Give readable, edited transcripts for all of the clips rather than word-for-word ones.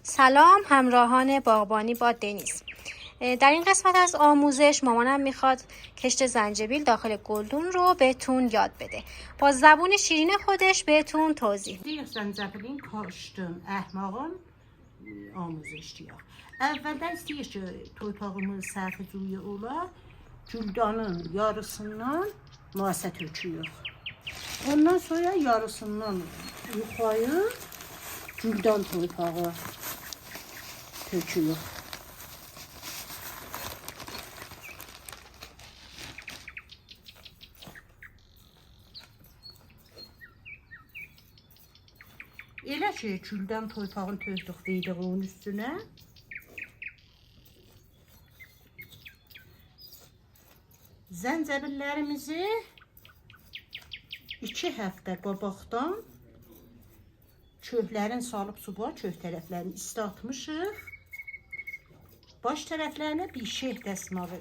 سلام همراهان باغبانی با دنیس. در این قسمت از آموزش مامانم میخواد کشت زنجبیل داخل گلدون رو بهتون یاد بده. با زبون شیرین خودش بهتون توضیح میده. زنجبیلin kaşdım əhmağın amuzuşduya. Əvvəldən istəyir ki, torpağımız sərxicüyə ola, güldanın yarısından masa töküyor. Ondan sonra yarısından yuxarı güldan torpağı töküyor. Elə ki, güldən torpağın tökdük qıydıqonun üstünə. Zəncəbillərimizi 2 həftə qabaqdan köklərin salıb suba, kök tərəflərini islatmışıq. Baş tərəflərinə bir şeyh dəsmalı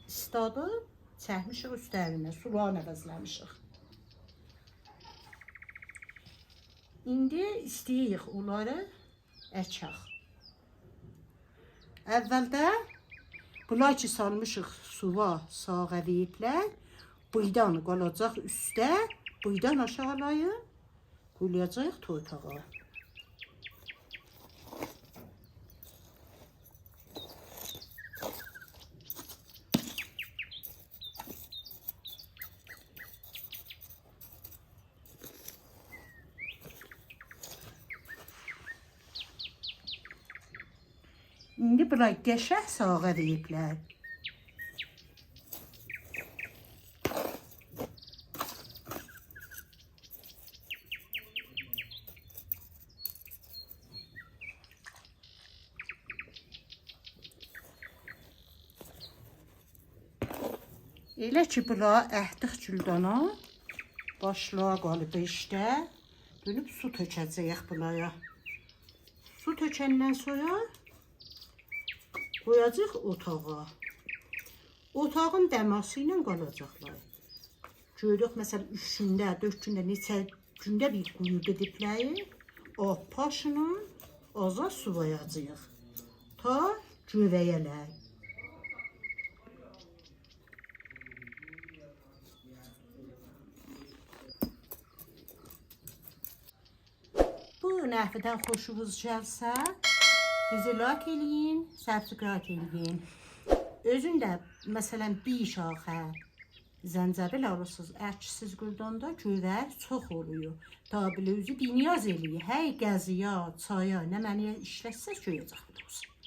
isladıb, çəkmişik üstlərinə, sularını əvəzləmişik. İndi istəyirik onları əkək. Əvvəldə bunlar ki salmışıq suva sağəviyiblər, buydan qalacaq üstə, buydan aşağılayı qoyacaq torpağa. İndi bunlar qəşəng sağa veriblər. Elə ki bunlar əhdiq güldana başlığa qalıb işdə dönüb su tökəcəyik bunlara. Su tökəndən sonra qoyacaq otağa. Otağın dəması ilə qalacaqlar. Görürük, məsələn, 3 gündə, 4 gündə, neçə gündə bir quyuda dipləyi, paşla azad suvayacaq. Ta gövəyələr. Bu nəhvədən xoşunuz gəlsə, bizi like eləyin, subscribe eləyin. Özündə, məsələn, bir şaxə zəncəbil alırsınız, əksiz güldanda gövər çox oluyor. Tabi özü biniyaz eləyir. Hər gəziyə, çaya, nə məniyə işlətsəz görəcək olursunuz.